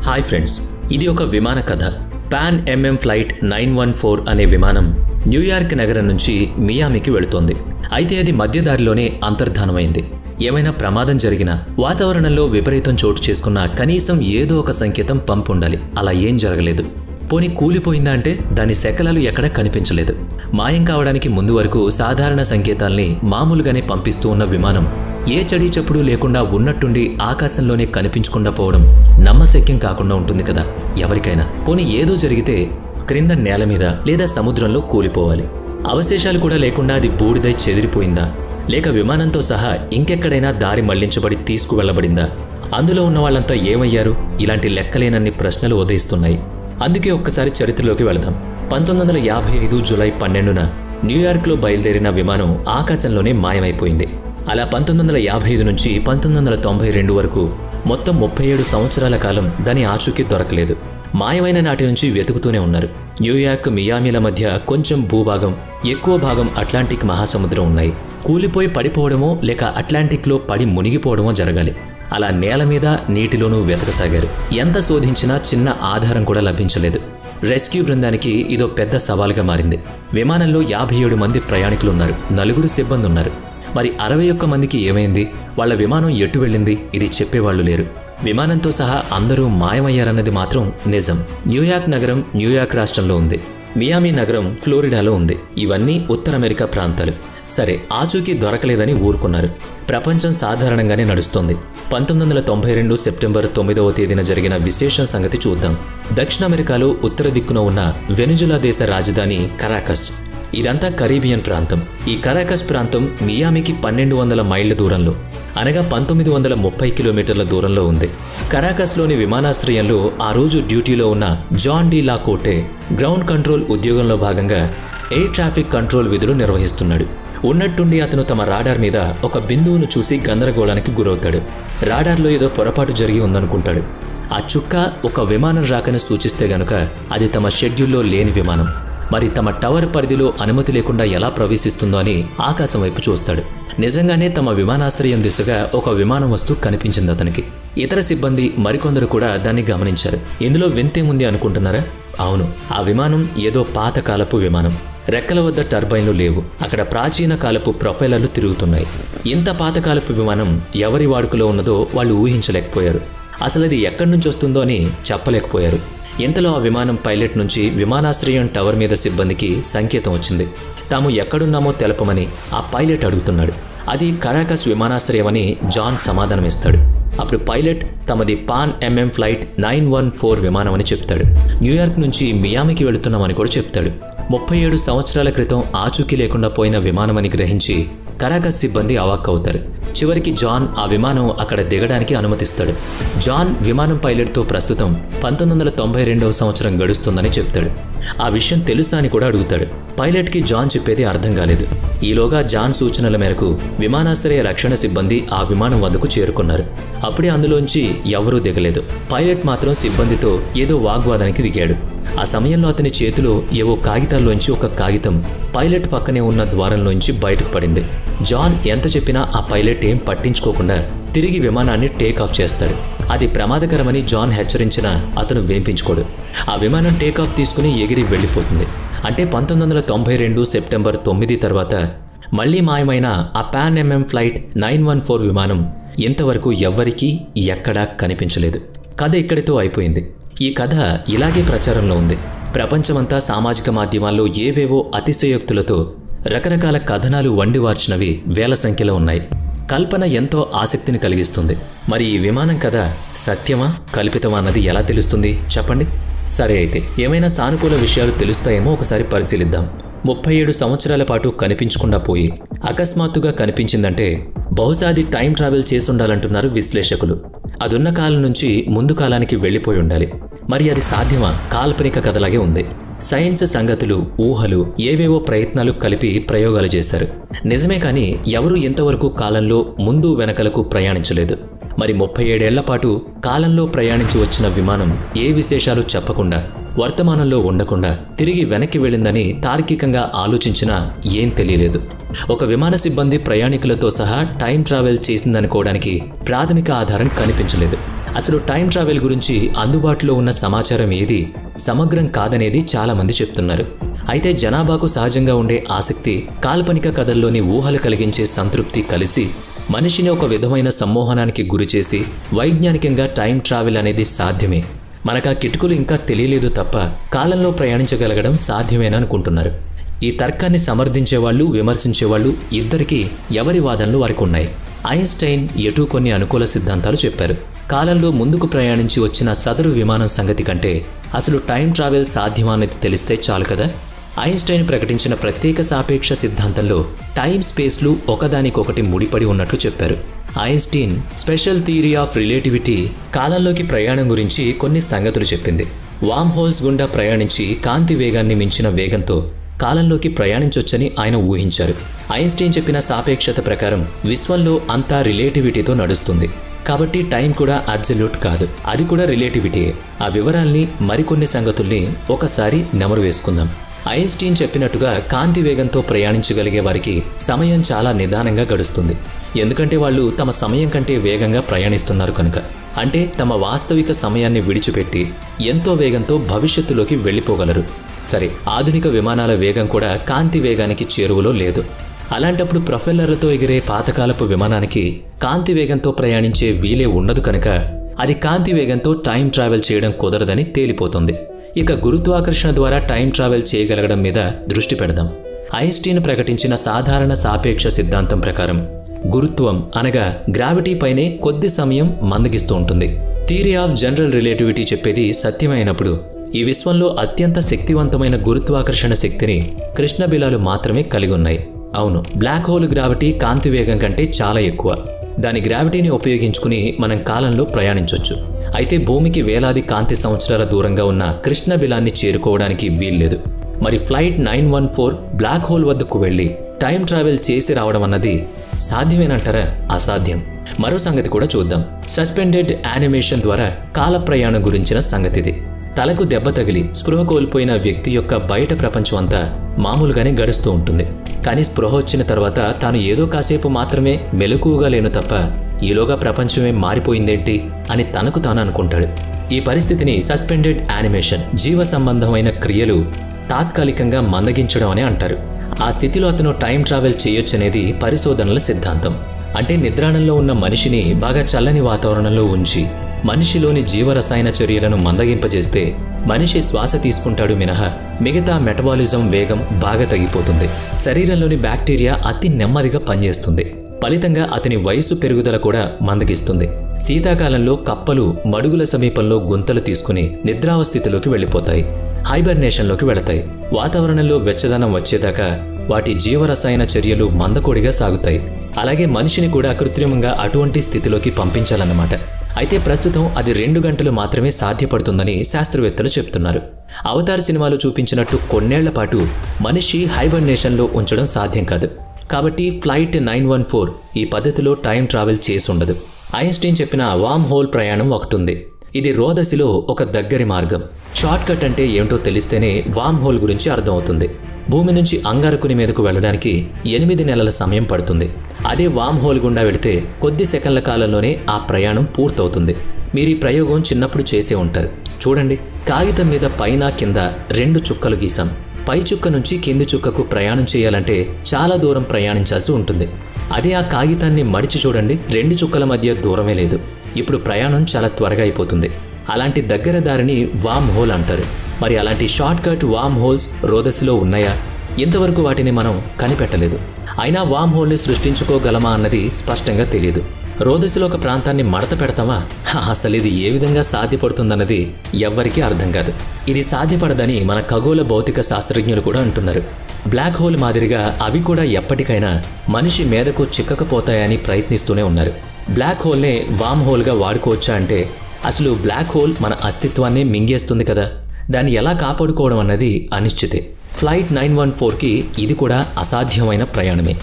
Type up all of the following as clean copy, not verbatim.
Hi friends, ఇది ఒక విమాన కథ. పాన్ ఎంఎం ఫ్లైట్ 914 అనే విమానం న్యూయార్క్ నగరం నుంచి మియామికి వెళుతోంది. అయితే అది మధ్యదారిలోనే అంతర్ధానమైంది. ఏమైనా ప్రమాదం జరిగినా, వాతావరణంలో విపరీతం చోటు చేసుకున్నా కనీసం ఏదో ఒక సంకేతం పంపుండాలి. అలా ఏం జరగలేదు. పోనీ కూలిపోయిందా అంటే దాని శకలాలు ఎక్కడా కనిపించలేదు. మాయం కావడానికి ముందు వరకు సాధారణ సంకేతాల్ని మామూలుగానే పంపిస్తూ ఉన్న విమానం ఏ చడి చప్పుడు లేకుండా ఉన్నట్టుండి ఆకాశంలోనే కనిపించకుండా పోవడం నమ్మశక్యం కాకుండా ఉంటుంది కదా ఎవరికైనా. పోనీ ఏదో జరిగితే క్రింద నేల మీద లేదా సముద్రంలో కూలిపోవాలి. అవశేషాలు కూడా లేకుండా అది బూడిదై చెదిరిపోయిందా, లేక విమానంతో సహా ఇంకెక్కడైనా దారి మళ్లించబడి తీసుకువెళ్లబడిందా, అందులో ఉన్న వాళ్ళంతా ఏమయ్యారు? ఇలాంటి లెక్కలేనన్ని ప్రశ్నలు ఉదయిస్తున్నాయి. అందుకే ఒక్కసారి చరిత్రలోకి వెళదాం. 1955 జూలై 12న న్యూయార్క్లో బయలుదేరిన విమానం ఆకాశంలోనే మాయమైపోయింది. అలా 1955 నుంచి 1992 వరకు మొత్తం 37 సంవత్సరాల కాలం దాని ఆచూకీ దొరకలేదు. మాయమైన నాటి నుంచి వెతుకుతూనే ఉన్నారు. న్యూయార్క్ మియామిల మధ్య కొంచెం భూభాగం, ఎక్కువ భాగం అట్లాంటిక్ మహాసముద్రం ఉన్నాయి. కూలిపోయి పడిపోవడమో లేక అట్లాంటిక్లో పడి మునిగిపోవడమో జరగాలి. అలా నేల మీద నీటిలోనూ వెతకసాగారు. ఎంత శోధించినా చిన్న ఆధారం కూడా లభించలేదు. రెస్క్యూ బృందానికి ఇదో పెద్ద సవాలుగా మారింది. విమానంలో 57 మంది ప్రయాణికులు ఉన్నారు, 4 సిబ్బంది ఉన్నారు. మరి 61 మందికి ఏమైంది? వాళ్ల విమానం ఎటు వెళ్ళింది? ఇది చెప్పేవాళ్లు లేరు. విమానంతో సహా అందరూ మాయమయ్యారన్నది మాత్రం నిజం. న్యూయార్క్ నగరం న్యూయార్క్ రాష్ట్రంలో ఉంది. మియామి నగరం ఫ్లోరిడాలో ఉంది. ఇవన్నీ ఉత్తర అమెరికా ప్రాంతాలు. సరే, ఆచూకీ దొరకలేదని ఊరుకున్నారు. ప్రపంచం సాధారణంగానే నడుస్తోంది. 1992 సెప్టెంబర్ 9వ తేదీన జరిగిన విశేష సంగతి చూద్దాం. దక్షిణ అమెరికాలో ఉత్తర దిక్కున ఉన్న వెనిజులా దేశ రాజధాని కరాకస్. ఇదంతా కరీబియన్ ప్రాంతం. ఈ కరాకస్ ప్రాంతం మియామికి 1200 మైళ్ల దూరంలో, అనగా 1930 కిలోమీటర్ల దూరంలో ఉంది. కరాకస్లోని విమానాశ్రయంలో ఆ రోజు డ్యూటీలో ఉన్న జాన్ డి లా కోటే గ్రౌండ్ కంట్రోల్ ఉద్యోగంలో భాగంగా ఎయిర్ ట్రాఫిక్ కంట్రోల్ విధులు నిర్వహిస్తున్నాడు. ఉన్నట్టుండి అతను తమ రాడార్ మీద ఒక బిందువును చూసి గందరగోళానికి గురవుతాడు. రాడార్లో ఏదో పొరపాటు జరిగి ఉందనుకుంటాడు. ఆ చుక్క ఒక విమానం రాకని సూచిస్తే గనుక అది తమ షెడ్యూల్లో లేని విమానం. మరి తమ టవర్ పరిధిలో అనుమతి లేకుండా ఎలా ప్రవేశిస్తుందో అని ఆకాశం వైపు చూస్తాడు. నిజంగానే తమ విమానాశ్రయం దిశగా ఒక విమానం వస్తూ కనిపించింది అతనికి. ఇతర సిబ్బంది మరికొందరు కూడా దాన్ని గమనించారు. ఇందులో వింతేముంది అనుకుంటున్నారా? అవును, ఆ విమానం ఏదో పాతకాలపు విమానం. రెక్కల వద్ద టర్బైన్లు లేవు. అక్కడ ప్రాచీన కాలపు ప్రొఫైలర్లు తిరుగుతున్నాయి. ఇంత పాతకాలపు విమానం ఎవరి వాడుకలో ఉన్నదో వాళ్ళు ఊహించలేకపోయారు. అసలు అది ఎక్కడి నుంచి వస్తుందో అని చెప్పలేకపోయారు. ఇంతలో ఆ విమానం పైలట్ నుంచి విమానాశ్రయం టవర్ మీద సిబ్బందికి సంకేతం వచ్చింది. తాము ఎక్కడున్నామో తెలపమని ఆ పైలట్ అడుగుతున్నాడు. అది కరాకస్ విమానాశ్రయం అని జాన్ సమాధానమిస్తాడు. అప్పుడు పైలట్ తమది పాన్ ఎంఎం ఫ్లైట్ 914 విమానం అని చెప్తాడు. న్యూయార్క్ నుంచి మియామికి వెళుతున్నామని కూడా చెప్తాడు. 37 సంవత్సరాల క్రితం ఆచూకీ లేకుండా పోయిన విమానమని గ్రహించి కరాకస్ సిబ్బంది అవాక్కవుతారు. చివరికి జాన్ ఆ విమానం అక్కడ దిగడానికి అనుమతిస్తాడు. జాన్ విమానం పైలట్తో ప్రస్తుతం 1992వ సంవత్సరం గడుస్తుందని చెప్తాడు. ఆ విషయం తెలుసా అని కూడా అడుగుతాడు. పైలట్కి జాన్ చెప్పేది అర్థం కాలేదు. ఈలోగా జాన్ సూచనల మేరకు విమానాశ్రయ రక్షణ సిబ్బంది ఆ విమానం వద్దకు చేరుకున్నారు. అప్పుడే అందులోంచి ఎవరూ దిగలేదు. పైలట్ మాత్రం సిబ్బందితో ఏదో వాగ్వాదానికి దిగాడు. ఆ సమయంలో అతని చేతిలో ఏవో కాగితాల్లోంచి ఒక కాగితం పైలట్ పక్కనే ఉన్న ద్వారంలోంచి బయటకు పడింది. జాన్ ఎంత చెప్పినా ఆ పైలట్ ఏం పట్టించుకోకుండా తిరిగి విమానాన్ని టేక్ ఆఫ్ చేస్తాడు. అది ప్రమాదకరమని జాన్ హెచ్చరించినా అతను వినిపించుకోడు. ఆ విమానం టేక్ ఆఫ్ తీసుకుని ఎగిరి వెళ్ళిపోతుంది. అంటే 1992 సెప్టెంబర్ 9 తర్వాత మళ్లీ మాయమైన ఆ పాన్ ఎంఎం ఫ్లైట్ 914 విమానం ఇంతవరకు ఎవ్వరికీ ఎక్కడా కనిపించలేదు. కథ ఇక్కడితో అయిపోయింది. ఈ కథ ఇలాగే ప్రచారంలో ఉంది. ప్రపంచమంతా సామాజిక మాధ్యమాల్లో ఏవేవో అతిశయోక్తులతో రకరకాల కథనాలు వండివార్చినవి వేల సంఖ్యలో ఉన్నాయి. కల్పన ఎంతో ఆసక్తిని కలిగిస్తుంది. మరి ఈ విమానం కథ సత్యమా కల్పితమా అన్నది ఎలా తెలుస్తుంది చెప్పండి? సరే, అయితే ఏమైనా సానుకూల విషయాలు తెలుస్తాయేమో ఒకసారి పరిశీలిద్దాం. 37 సంవత్సరాల పాటు కనిపించకుండా పోయి అకస్మాత్తుగా కనిపించిందంటే బహుశా అది టైం ట్రావెల్ చేసుండాలంటున్నారు విశ్లేషకులు. అదున్న కాలం నుంచి ముందు కాలానికి వెళ్ళిపోయి ఉండాలి. మరి అది సాధ్యమా? కాల్పనిక కథలాగే ఉంది. సైన్స్ సంగతులు, ఊహలు, ఏవేవో ప్రయత్నాలు కలిపి ప్రయోగాలు చేశారు. నిజమే, కానీ ఎవరూ ఇంతవరకు కాలంలో ముందు వెనకలకు ప్రయాణించలేదు. మరి 37 ఏళ్ల పాటు కాలంలో ప్రయాణించి వచ్చిన విమానం ఏ విశేషాలు చెప్పకుండా, వర్తమానంలో ఉండకుండా తిరిగి వెనక్కి వెళ్ళిందని తార్కికంగా ఆలోచించినా ఏం తెలియలేదు. ఒక విమాన సిబ్బంది ప్రయాణికులతో సహా టైం ట్రావెల్ చేసిందనుకోవడానికి ప్రాథమిక ఆధారం కనిపించలేదు. అసలు టైం ట్రావెల్ గురించి అందుబాటులో ఉన్న సమాచారం ఏది సమగ్రం కాదనేది చాలామంది చెప్తున్నారు. అయితే జనాభాకు సహజంగా ఉండే ఆసక్తి, కాల్పనిక కథల్లోని ఊహలు కలిగించే సంతృప్తి కలిసి మనిషిని ఒక విధమైన సమ్మోహనానికి గురిచేసి వైజ్ఞానికంగా టైం ట్రావెల్ అనేది సాధ్యమే, మనకు ఆ కిటుకులు ఇంకా తెలియలేదు తప్ప కాలంలో ప్రయాణించగలగడం సాధ్యమేనా అనుకుంటున్నారు. ఈ తర్కాన్ని సమర్థించేవాళ్ళు, విమర్శించేవాళ్ళు ఇద్దరికీ ఎవరి వాదనలు వారికి ఉన్నాయి. ఐన్స్టైన్ ఎటూ కొన్ని అనుకూల సిద్ధాంతాలు చెప్పారు. కాలంలో ముందుకు ప్రయాణించి వచ్చిన సదరు విమానం సంగతి కంటే అసలు టైం ట్రావెల్ సాధ్యమా అనేది తెలిస్తే చాలు కదా. ఐన్స్టైన్ ప్రకటించిన ప్రత్యేక సాపేక్ష సిద్ధాంతంలో టైం స్పేస్లు ఒకదానికొకటి ముడిపడి ఉన్నట్లు చెప్పారు. Einstein special theory of relativity కాలంలోకి ప్రయాణం గురించి కొన్ని సంగతులు చెప్పింది. వామ్ హోల్స్ గుండా ప్రయాణించి కాంతి వేగాన్ని మించిన వేగంతో కాలంలోకి ప్రయాణించొచ్చని ఆయన ఊహించారు. ఐన్స్టీన్ చెప్పిన సాపేక్షత ప్రకారం విశ్వంలో అంతా రిలేటివిటీతో నడుస్తుంది. కాబట్టి టైం కూడా అబ్సల్యూట్ కాదు, అది కూడా రిలేటివిటీయే. ఆ వివరాల్ని, మరికొన్ని సంగతుల్ని ఒకసారి నెమరు వేసుకుందాం. ఐన్స్టీన్ చెప్పినట్టుగా కాంతి వేగంతో ప్రయాణించగలిగే వారికి సమయం చాలా నిదానంగా గడుస్తుంది. ఎందుకంటే వాళ్ళు తమ సమయం కంటే వేగంగా ప్రయాణిస్తున్నారు కనుక. అంటే తమ వాస్తవిక సమయాన్ని విడిచిపెట్టి ఎంతో వేగంతో భవిష్యత్తులోకి వెళ్ళిపోగలరు. సరే, ఆధునిక విమానాల వేగం కూడా కాంతి వేగానికి చేరువలో లేదు. అలాంటప్పుడు ప్రొఫెల్లర్లతో ఎగిరే పాతకాలపు విమానానికి కాంతి వేగంతో ప్రయాణించే వీలే ఉండదు కనుక అది కాంతి వేగంతో టైం ట్రావెల్ చేయడం కుదరదని తేలిపోతుంది. ఇక గురుత్వాకర్షణ ద్వారా టైం ట్రావెల్ చేయగలగడం మీద దృష్టి పెడదాం. ఐన్స్టీన్ ప్రకటించిన సాధారణ సాపేక్ష సిద్ధాంతం ప్రకారం గురుత్వం అనగా గ్రావిటీ పైనే కొద్ది సమయం మందగిస్తూ ఉంటుంది. థియరీ ఆఫ్ జనరల్ రిలేటివిటీ చెప్పేది సత్యమైనప్పుడు ఈ విశ్వంలో అత్యంత శక్తివంతమైన గురుత్వాకర్షణ శక్తిని కృష్ణబిలాలు మాత్రమే కలిగి ఉన్నాయి. అవును, బ్లాక్ హోల్ గ్రావిటీ కాంతి వేగం కంటే చాలా ఎక్కువ. దాని గ్రావిటీని ఉపయోగించుకుని మనం కాలంలో ప్రయాణించొచ్చు. అయితే భూమికి వేలాది కాంతి సంవత్సరాల దూరంగా ఉన్న కృష్ణబిలాన్ని చేరుకోవడానికి వీల్లేదు. మరి ఫ్లైట్ 914 బ్లాక్ హోల్ వద్దకు వెళ్లి టైం ట్రావెల్ చేసి రావడం అన్నది సాధ్యమేనంటారా? అసాధ్యం. మరో సంగతి కూడా చూద్దాం. సస్పెండెడ్ యానిమేషన్ ద్వారా కాల ప్రయాణం గురించిన సంగతిది. తలకు దెబ్బ తగిలి స్పృహ కోల్పోయిన వ్యక్తి యొక్క బయట ప్రపంచం అంతా మామూలుగానే గడుస్తూ ఉంటుంది. కానీ స్పృహ వచ్చిన తర్వాత తాను ఏదో కాసేపు మాత్రమే మెలకువగా లేను తప్ప ఈలోగా ప్రపంచమే మారిపోయిందేంటి అని తనకు తాను అనుకుంటాడు. ఈ పరిస్థితిని సస్పెండెడ్ యానిమేషన్, జీవ సంబంధమైన క్రియలు తాత్కాలికంగా మందగించడం అని అంటారు. ఆ స్థితిలో అతను టైం ట్రావెల్ చేయొచ్చనేది పరిశోధనల సిద్ధాంతం. అంటే నిద్రాణంలో ఉన్న మనిషిని బాగా చల్లని వాతావరణంలో ఉంచి మనిషిలోని జీవరసాయన చర్యలను మందగింపజేస్తే మనిషి శ్వాస తీసుకుంటాడు మినహా మిగతా మెటబాలిజం వేగం బాగా తగ్గిపోతుంది. శరీరంలోని బ్యాక్టీరియా అతి నెమ్మదిగా పనిచేస్తుంది. ఫలితంగా అతని వయసు పెరుగుదల కూడా మందగిస్తుంది. శీతాకాలంలో కప్పలు మడుగుల సమీపంలో గుంతలు తీసుకుని నిద్రావస్థితిలోకి వెళ్ళిపోతాయి, హైబర్నేషన్లోకి వెళతాయి. వాతావరణంలో వెచ్చదనం వచ్చేదాకా వాటి జీవరసాయన చర్యలు మందకొడిగా సాగుతాయి. అలాగే మనిషిని కూడా కృత్రిమంగా అటువంటి స్థితిలోకి పంపించాలన్నమాట. అయితే ప్రస్తుతం అది 2 గంటలు మాత్రమే సాధ్యపడుతుందని శాస్త్రవేత్తలు చెప్తున్నారు. అవతార్ సినిమాలో చూపించినట్టు కొన్నేళ్ల పాటు మనిషి హైబర్నేషన్లో ఉంచడం సాధ్యం కాదు. కాబట్టి ఫ్లైట్ 914 ఈ పద్ధతిలో టైం ట్రావెల్ చేసి ఉండదు. ఐన్స్టీన్ చెప్పిన వామ్ హోల్ ప్రయాణం ఒకటి ఉంది. ఇది రోదసిలో ఒక దగ్గరి మార్గం. షార్ట్ కట్ అంటే ఏమిటో తెలిస్తేనే వామ్ హోల్ గురించి అర్థమవుతుంది. భూమి నుంచి అంగారకుని మీదకు వెళ్ళడానికి 8 నెలల సమయం పడుతుంది. అదే వామ్ హోల్ గుండా వెళితే కొద్ది సెకండ్ల కాలంలోనే ఆ ప్రయాణం పూర్తవుతుంది. మీరు ఈ ప్రయోగం చిన్నప్పుడు చేసే ఉంటారు. చూడండి, కాగితం మీద పైన కింద 2 చుక్కలు గీసాం. పై చుక్క నుంచి కింది చుక్కకు ప్రయాణం చేయాలంటే చాలా దూరం ప్రయాణించాల్సి ఉంటుంది. అదే ఆ కాగితాన్ని మడిచి చూడండి, 2 చుక్కల మధ్య దూరమే లేదు. ఇప్పుడు ప్రయాణం చాలా త్వరగా అయిపోతుంది. అలాంటి దగ్గర దారిని వామ్ హోల్ అంటారు. మరి అలాంటి షార్ట్ కట్ వామ్ హోల్స్ రోదసిలో ఉన్నాయా? ఇంతవరకు వాటిని మనం కనిపెట్టలేదు. అయినా వామ్ హోల్ని సృష్టించుకోగలమా అన్నది స్పష్టంగా తెలియదు. రోదసిలో ఒక ప్రాంతాన్ని మడత పెడతామా? అసలు ఇది ఏ విధంగా సాధ్యపడుతుందన్నది ఎవ్వరికీ అర్థం కాదు. ఇది సాధ్యపడదని మన ఖగోళ భౌతిక శాస్త్రజ్ఞులు కూడా అంటున్నారు. బ్లాక్ హోల్ మాదిరిగా అవి కూడా ఎప్పటికైనా మనిషి మీదకు చిక్కకపోతాయని ప్రయత్నిస్తూనే ఉన్నారు. బ్లాక్ హోల్నే వామ్ హోల్గా వాడుకోవచ్చా అంటే అసలు బ్లాక్ హోల్ మన అస్తిత్వాన్ని మింగేస్తుంది కదా. దాన్ని ఎలా కాపాడుకోవడం అన్నది అనిశ్చితే. ఫ్లైట్ 914కి ఇది కూడా అసాధ్యమైన ప్రయాణమే.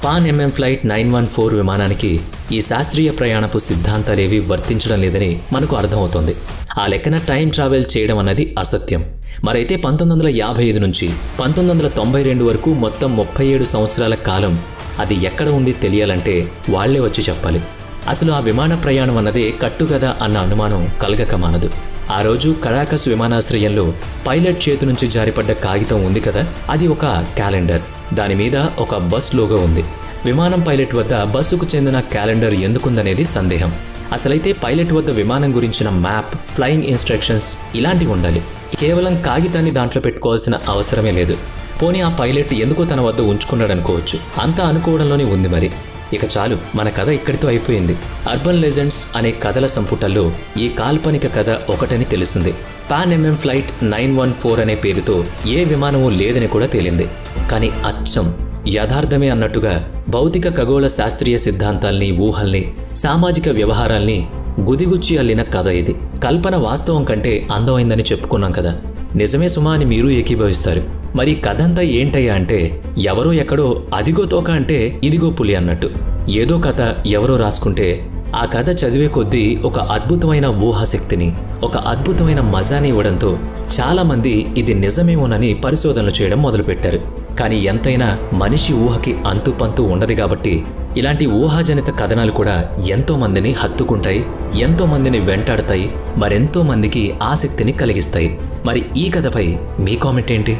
పాన్ ఎంఎం ఫ్లైట్ 914 విమానానికి ఈ శాస్త్రీయ ప్రయాణపు సిద్ధాంతాలేవి వర్తించడం లేదని మనకు అర్థమవుతోంది. ఆ లెక్కన టైం ట్రావెల్ చేయడం అన్నది అసత్యం. మరైతే 1955 నుంచి 1992 వరకు మొత్తం 37 సంవత్సరాల కాలం అది ఎక్కడ ఉంది తెలియాలంటే వాళ్లే వచ్చి చెప్పాలి. అసలు ఆ విమాన ప్రయాణం అన్నదే కట్టుకథ అన్న అనుమానం కలగక మానదు. ఆ రోజు కరాకస్ విమానాశ్రయంలో పైలట్ చేతి నుంచి జారిపడ్డ కాగితం ఉంది కదా, అది ఒక క్యాలెండర్. దాని మీద ఒక బస్ లోగో ఉంది. విమానం పైలట్ వద్ద బస్సుకు చెందిన క్యాలెండర్ ఎందుకుందనేది సందేహం. అసలైతే పైలట్ వద్ద విమానం గురించిన మ్యాప్, ఫ్లయింగ్ ఇన్స్ట్రక్షన్స్ ఇలాంటివి ఉండాలి. కేవలం కాగితాన్ని దాంట్లో పెట్టుకోవాల్సిన అవసరమే లేదు. పోనీ ఆ పైలట్ ఎందుకో తన వద్ద ఉంచుకున్నాడనుకోవచ్చు. అంతా అనుకోవడంలోనే ఉంది మరి. ఇక చాలు, మన కథ ఇక్కడితో అయిపోయింది. అర్బన్ లెజెండ్స్ అనే కథల సంపుటల్లో ఈ కాల్పనిక కథ ఒకటని తెలిసింది. పాన్ ఎంఎం ఫ్లైట్ 914 అనే పేరుతో ఏ విమానమూ లేదని కూడా తేలింది. కానీ అచ్చం యథార్థమే అన్నట్టుగా భౌతిక ఖగోళ శాస్త్రీయ సిద్ధాంతాల్ని, ఊహల్ని, సామాజిక వ్యవహారాల్ని గుదిగుచ్చి అల్లిన కథ ఇది. కల్పన వాస్తవం కంటే అందమైందని చెప్పుకున్నాం కదా, నిజమే సుమా అని మీరు ఏకీభవిస్తారు. మరి కథంతా ఏంటయ్యా అంటే, ఎవరో ఎక్కడో అదిగో తోక అంటే ఇదిగో పులి అన్నట్టు. ఏదో కథ ఎవరో రాసుకుంటే ఆ కథ చదివే కొద్దీ ఒక అద్భుతమైన ఊహాశక్తిని, ఒక అద్భుతమైన మజాని ఇవ్వడంతో చాలామంది ఇది నిజమేమోనని పరిశోధనలు చేయడం మొదలుపెట్టారు. కానీ ఎంతైనా మనిషి ఊహకి అంతుపంతు ఉండదు కాబట్టి ఇలాంటి ఊహాజనిత కథనాలు కూడా ఎంతో మందిని హత్తుకుంటాయి, ఎంతో మందిని వెంటాడతాయి, మరెంతో మందికి ఆసక్తిని కలిగిస్తాయి. మరి ఈ కథపై మీ కామెంట్ ఏంటి?